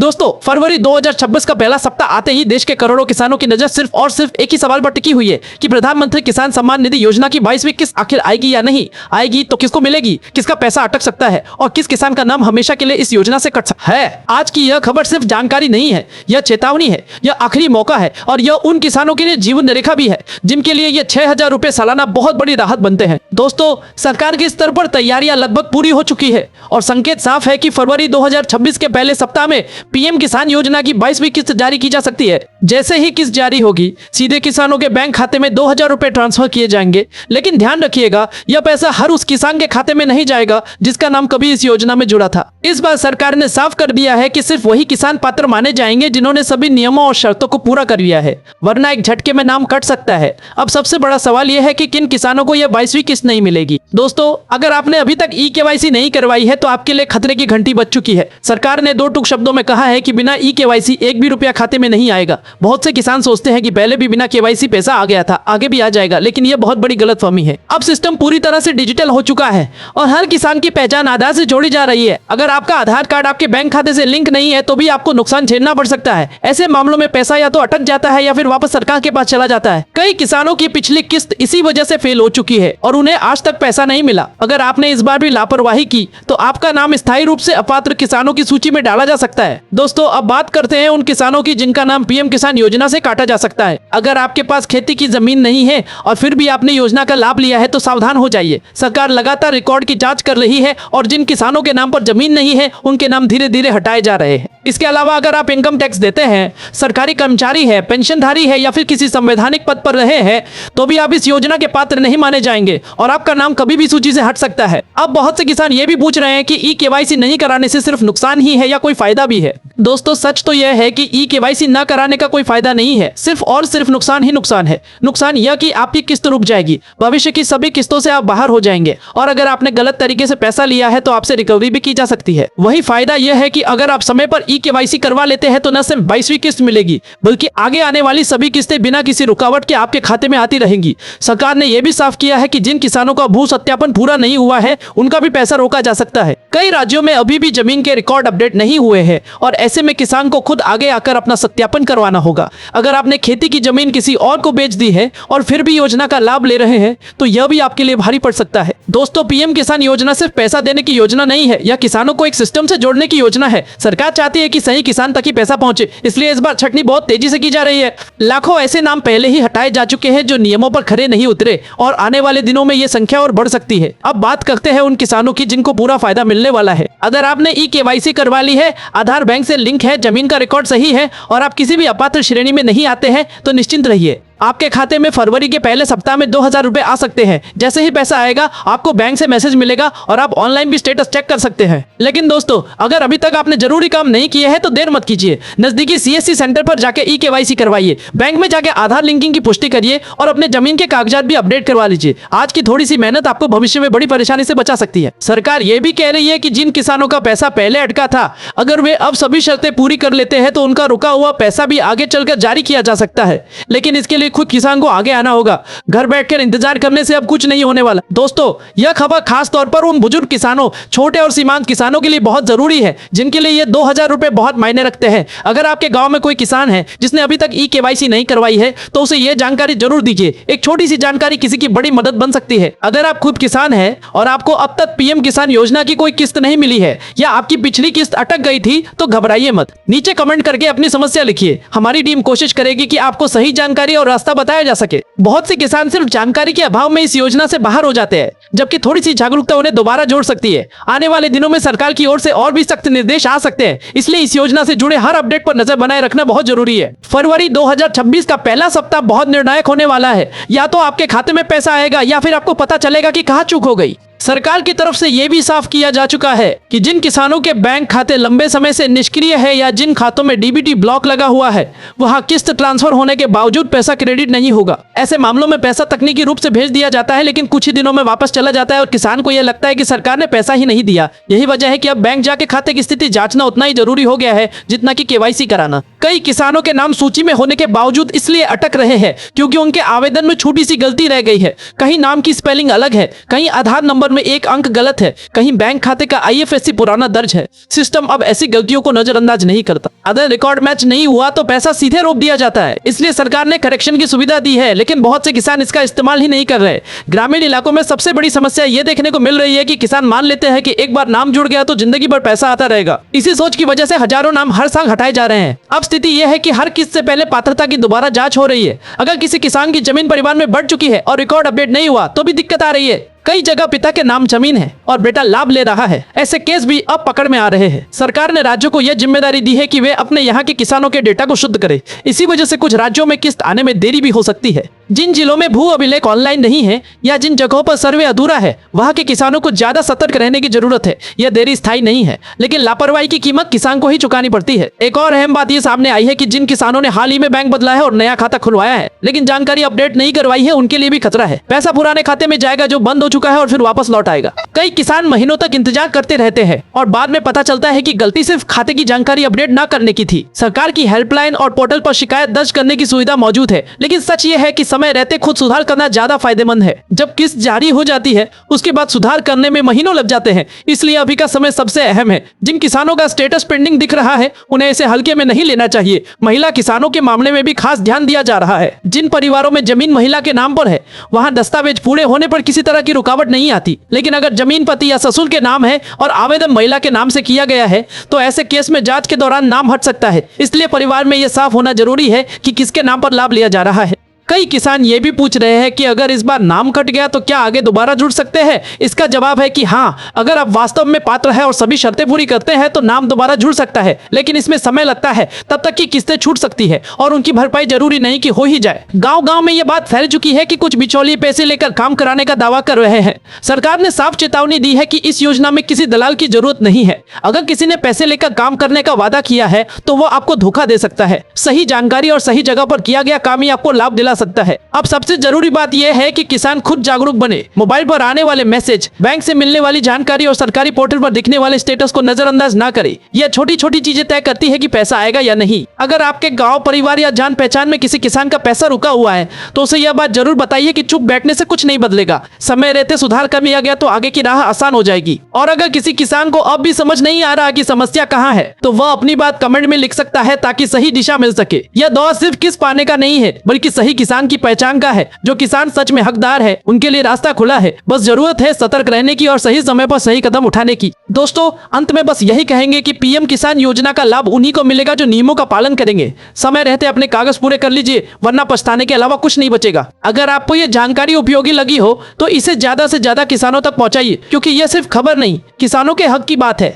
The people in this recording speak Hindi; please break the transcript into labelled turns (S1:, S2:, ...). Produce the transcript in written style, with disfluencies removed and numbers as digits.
S1: दोस्तों, फरवरी 2026 का पहला सप्ताह आते ही देश के करोड़ों किसानों की नजर सिर्फ और सिर्फ एक ही सवाल पर टिकी हुई है कि प्रधानमंत्री किसान सम्मान निधि योजना की 22वीं किस्त आखिर आएगी या नहीं आएगी, तो किसको मिलेगी, किसका पैसा अटक सकता है और किस किसान का नाम हमेशा के लिए इस योजना से कट सकता है। आज की यह खबर सिर्फ जानकारी नहीं है, यह चेतावनी है, यह आखिरी मौका है और यह उन किसानों के लिए जीवन रेखा भी है जिनके लिए ये 6,000 रुपए सालाना बहुत बड़ी राहत बनते हैं। दोस्तों, सरकार के स्तर पर तैयारियां लगभग पूरी हो चुकी है और संकेत साफ है कि फरवरी 2026 के पहले सप्ताह में पीएम किसान योजना की 22वीं किस्त जारी की जा सकती है। जैसे ही किस्त जारी होगी, सीधे किसानों के बैंक खाते में 2,000 रुपए ट्रांसफर किए जाएंगे। लेकिन ध्यान रखिएगा, यह पैसा हर उस किसान के खाते में नहीं जाएगा जिसका नाम कभी इस योजना में जुड़ा था। इस बार सरकार ने साफ कर दिया है कि सिर्फ वही किसान पात्र माने जाएंगे जिन्होंने सभी नियमों और शर्तों को पूरा कर लिया है, वरना एक झटके में नाम कट सकता है। अब सबसे बड़ा सवाल यह है कि किन किसानों को यह 22वीं किस्त नहीं मिलेगी। दोस्तों, अगर आपने अभी तक ई-केवाईसी नहीं करवाई है तो आपके लिए खतरे की घंटी बज चुकी है। सरकार ने 2 टूक शब्दों में कहा है कि बिना ई-केवाईसी एक भी रुपया खाते में नहीं आएगा। बहुत से किसान सोचते हैं कि पहले भी बिना केवाईसी पैसा आ गया था, आगे भी आ जाएगा, लेकिन यह बहुत बड़ी गलतफहमी है। अब सिस्टम पूरी तरह से डिजिटल हो चुका है और हर किसान की पहचान आधार से जोड़ी जा रही है। अगर आपका आधार कार्ड आपके बैंक खाते से लिंक नहीं है तो भी आपको नुकसान झेलना पड़ सकता है। ऐसे मामलों में पैसा या तो अटक जाता है या फिर वापस सरकार के पास चला जाता है। कई किसानों की पिछली किस्त इसी वजह से फेल हो चुकी है और उन्हें आज तक पैसा नहीं मिला। अगर आपने इस बार भी लापरवाही की तो आपका नाम स्थायी रूप से अपात्र किसानों की सूची में डाला जा सकता है। दोस्तों, अब बात करते हैं उन किसानों की जिनका नाम पीएम किसान योजना से काटा जा सकता है। अगर आपके पास खेती की जमीन नहीं है और फिर भी आपने योजना का लाभ लिया है तो सावधान हो जाइए। सरकार लगातार रिकॉर्ड की जांच कर रही है और जिन किसानों के नाम पर जमीन नहीं है उनके नाम धीरे धीरे हटाए जा रहे हैं। इसके अलावा अगर आप इनकम टैक्स देते हैं, सरकारी कर्मचारी है, पेंशनधारी है या फिर किसी संवैधानिक पद पर रहे हैं तो भी आप इस योजना के पात्र नहीं माने जाएंगे और आपका नाम कभी भी सूची से हट सकता है। अब बहुत से किसान ये भी पूछ रहे हैं कि ई-केवाईसी नहीं कराने से सिर्फ नुकसान ही है या कोई फायदा भी है। दोस्तों, सच तो यह है कि ई-केवाईसी न कराने का कोई फायदा नहीं है, सिर्फ और सिर्फ नुकसान ही नुकसान है। नुकसान यह कि आपकी किस्त रुक जाएगी, भविष्य की सभी किस्तों से आप बाहर हो जाएंगे और अगर आपने गलत तरीके से पैसा लिया है तो आपसे रिकवरी भी की जा सकती है। वही फायदा यह है कि अगर आप समय पर ई-केवाईसी करवा लेते हैं तो न सिर्फ 22वीं किस्त मिलेगी बल्कि आगे आने वाली सभी किस्तें बिना किसी रुकावट के आपके खाते में आती रहेंगी। सरकार ने यह भी साफ किया है कि जिन किसानों का भू सत्यापन पूरा नहीं हुआ है उनका भी पैसा रोका जा सकता है। कई राज्यों में अभी भी जमीन के रिकॉर्ड अपडेट नहीं हुए हैं और ऐसे में किसान को खुद आगे आकर अपना सत्यापन करवाना होगा। अगर आपने खेती की जमीन किसी और को बेच दी है और फिर भी योजना का लाभ ले रहे हैं तो यह भी आपके लिए भारी पड़ सकता है। दोस्तों, पीएम किसान योजना सिर्फ पैसा देने की योजना नहीं है, यह किसानों को एक सिस्टम से जोड़ने की योजना है। सरकार चाहती है कि सही किसान तक ही पैसा पहुंचे, इसलिए इस बार छटनी बहुत तेजी से की जा रही है। लाखों ऐसे नाम पहले ही हटाए जा चुके हैं जो नियमों पर खरे नहीं उतरे और आने वाले दिनों में ये संख्या और बढ़ सकती है। अब बात करते हैं उन किसानों की जिनको पूरा फायदा मिलने वाला है। अगर आपने ई-केवाईसी करवा ली है, आधार बैंक से लिंक है, जमीन का रिकॉर्ड सही है और आप किसी भी अपात्र श्रेणी में नहीं आते हैं तो निश्चिंत रहिए, आपके खाते में फरवरी के पहले सप्ताह में 2,000 रुपए आ सकते हैं। जैसे ही पैसा आएगा आपको बैंक से मैसेज मिलेगा और आप ऑनलाइन भी स्टेटस चेक कर सकते हैं। लेकिन दोस्तों, अगर अभी तक आपने जरूरी काम नहीं किए हैं तो देर मत कीजिए, नजदीकी सीएससी सेंटर पर जाके ई-केवाईसी करवाइए, बैंक में जाके आधार लिंकिंग की पुष्टि करिए और अपने जमीन के कागजात भी अपडेट करवा लीजिए। आज की थोड़ी सी मेहनत आपको भविष्य में बड़ी परेशानी से बचा सकती है। सरकार ये भी कह रही है कि जिन किसानों का पैसा पहले अटका था, अगर वे अब सभी शर्तें पूरी कर लेते हैं तो उनका रुका हुआ पैसा भी आगे चलकर जारी किया जा सकता है। लेकिन इसके लिए खुद किसान को आगे आना होगा, घर बैठकर इंतजार करने से अब कुछ नहीं होने वाला। दोस्तों, यह खबर खास तौर पर उन बुजुर्ग किसानों, छोटे और सीमांत किसानों के लिए बहुत जरूरी है जिनके लिए ये 2,000 रुपए बहुत मायने रखते हैं। अगर आपके गांव में कोई किसान है जिसने अभी तक ई-केवाईसी नहीं करवाई है तो उसे यह जानकारी जरूर दीजिए। एक छोटी सी जानकारी किसी की बड़ी मदद बन सकती है। अगर आप खुद किसान हैं और आपको अब तक पीएम किसान योजना की कोई किस्त नहीं मिली है या आपकी पिछली किस्त अटक गई थी तो घबराइए मत, नीचे कमेंट करके अपनी समस्या लिखिए। हमारी टीम कोशिश करेगी कि आपको सही जानकारी और रास्ता बताया जा सके। बहुत से किसान सिर्फ जानकारी के अभाव में इस योजना से बाहर हो जाते हैं, जबकि थोड़ी सी जागरूकता उन्हें दोबारा जोड़ सकती है। आने वाले दिनों में सरकार की ओर से और भी सख्त निर्देश आ सकते हैं, इसलिए इस योजना से जुड़े हर अपडेट पर नजर बनाए रखना बहुत जरूरी है। फरवरी 2026 का पहला सप्ताह बहुत निर्णायक होने वाला है। या तो आपके खाते में पैसा आएगा या फिर आपको पता चलेगा कि कहां चूक हो गई। सरकार की तरफ से यह भी साफ किया जा चुका है कि जिन किसानों के बैंक खाते लंबे समय से निष्क्रिय है या जिन खातों में डीबीटी ब्लॉक लगा हुआ है, वहां किस्त ट्रांसफर होने के बावजूद पैसा क्रेडिट नहीं होगा। ऐसे मामलों में पैसा तकनीकी रूप से भेज दिया जाता है लेकिन कुछ ही दिनों में वापस चला जाता है और किसान को यह लगता है कि सरकार ने पैसा ही नहीं दिया। यही वजह है कि अब बैंक जाके खाते की स्थिति जांचना उतना ही जरूरी हो गया है जितना कि केवाईसी कराना। कई किसानों के नाम सूची में होने के बावजूद इसलिए अटक रहे हैं क्योंकि उनके आवेदन में छोटी सी गलती रह गई है। कहीं नाम की स्पेलिंग अलग है, कहीं आधार नंबर नंबर में एक अंक गलत है, कहीं बैंक खाते का IFSC पुराना दर्ज है। सिस्टम अब ऐसी गलतियों को नजरअंदाज नहीं करता। अगर रिकॉर्ड मैच नहीं हुआ तो पैसा सीधे रोक दिया जाता है। इसलिए सरकार ने करेक्शन की सुविधा दी है, लेकिन बहुत से किसान इसका इस्तेमाल ही नहीं कर रहे। ग्रामीण इलाकों में सबसे बड़ी समस्या ये देखने को मिल रही है कि किसान मान लेते हैं कि एक बार नाम जुड़ गया तो जिंदगी भर पैसा आता रहेगा। इसी सोच की वजह से हजारों नाम हर साल हटाए जा रहे हैं। अब स्थिति यह है कि हर किस्त से पहले पात्रता की दोबारा जांच हो रही है। अगर किसी किसान की जमीन परिवार में बढ़ चुकी है और रिकॉर्ड अपडेट नहीं हुआ तो भी दिक्कत आ रही है। कई जगह पिता के नाम जमीन है और बेटा लाभ ले रहा है। ऐसे केस भी अब पकड़ में आ रहे हैं। सरकार ने राज्यों को यह जिम्मेदारी दी है कि वे अपने यहाँ के किसानों के डेटा को शुद्ध करें। इसी वजह से कुछ राज्यों में किस्त आने में देरी भी हो सकती है। जिन जिलों में भू अभिलेख ऑनलाइन नहीं है या जिन जगहों पर सर्वे अधूरा है, वहाँ के किसानों को ज्यादा सतर्क रहने की जरूरत है। यह देरी स्थायी नहीं है, लेकिन लापरवाही की कीमत किसान को ही चुकानी पड़ती है। एक और अहम बात ये सामने आई है कि जिन किसानों ने हाल ही में बैंक बदला है और नया खाता खुलवाया है, लेकिन जानकारी अपडेट नहीं करवाई है, उनके लिए भी खतरा है। पैसा पुराने खाते में जाएगा जो बंद हो चुका है और फिर वापस लौट आएगा। कई किसान महीनों तक इंतजार करते रहते हैं और बाद में पता चलता है कि गलती सिर्फ खाते की जानकारी अपडेट न करने की थी। सरकार की हेल्पलाइन और पोर्टल पर शिकायत दर्ज करने की सुविधा मौजूद है, लेकिन सच ये है कि समय रहते खुद सुधार करना ज्यादा फायदेमंद है। जब किस्त जारी हो जाती है उसके बाद सुधार करने में महीनों लग जाते हैं। इसलिए अभी का समय सबसे अहम है। जिन किसानों का स्टेटस पेंडिंग दिख रहा है उन्हें इसे हल्के में नहीं लेना चाहिए। महिला किसानों के मामले में भी खास ध्यान दिया जा रहा है। जिन परिवारों में जमीन महिला के नाम पर है वहाँ दस्तावेज पूरे होने पर किसी तरह की रुकावट नहीं आती, लेकिन अगर जमीन पति या ससुर के नाम है और आवेदन महिला के नाम से किया गया है तो ऐसे केस में जांच के दौरान नाम हट सकता है। इसलिए परिवार में यह साफ होना जरूरी है कि किसके नाम पर लाभ लिया जा रहा है। कई किसान ये भी पूछ रहे हैं कि अगर इस बार नाम कट गया तो क्या आगे दोबारा जुड़ सकते हैं। इसका जवाब है कि हाँ, अगर आप वास्तव में पात्र है और सभी शर्तें पूरी करते हैं तो नाम दोबारा जुड़ सकता है, लेकिन इसमें समय लगता है। तब तक की किस्तें छूट सकती है और उनकी भरपाई जरूरी नहीं कि हो ही जाए। गाँव में ये बात फैल चुकी है कि कुछ बिचौलिए पैसे लेकर काम कराने का दावा कर रहे हैं। सरकार ने साफ चेतावनी दी है कि इस योजना में किसी दलाल की जरूरत नहीं है। अगर किसी ने पैसे लेकर काम करने का वादा किया है तो वो आपको धोखा दे सकता है। सही जानकारी और सही जगह पर किया गया काम ही आपको लाभ दिला सकता है। अब सबसे जरूरी बात यह है कि किसान खुद जागरूक बने। मोबाइल पर आने वाले मैसेज, बैंक से मिलने वाली जानकारी और सरकारी पोर्टल पर दिखने वाले स्टेटस को नजरअंदाज ना करे। यह छोटी छोटी चीजें तय करती है कि पैसा आएगा या नहीं। अगर आपके गांव, परिवार या जान पहचान में किसी किसान का पैसा रुका हुआ है तो उसे यह बात जरूर बताइए कि चुप बैठने से कुछ नहीं बदलेगा। समय रहते सुधार कर लिया गया तो आगे की राह आसान हो जाएगी। और अगर किसी किसान को अब भी समझ नहीं आ रहा कि समस्या कहाँ है तो वह अपनी बात कमेंट में लिख सकता है ताकि सही दिशा मिल सके। यह दौर सिर्फ किस्त पाने का नहीं है बल्कि सही किसान की पहचान का है। जो किसान सच में हकदार है उनके लिए रास्ता खुला है। बस जरूरत है सतर्क रहने की और सही समय पर सही कदम उठाने की। दोस्तों, अंत में बस यही कहेंगे कि पीएम किसान योजना का लाभ उन्हीं को मिलेगा जो नियमों का पालन करेंगे। समय रहते अपने कागज पूरे कर लीजिए, वरना पछताने के अलावा कुछ नहीं बचेगा। अगर आपको ये जानकारी उपयोगी लगी हो तो इसे ज्यादा से ज्यादा किसानों तक पहुंचाइए, क्योंकि यह सिर्फ खबर नहीं, किसानों के हक की बात है।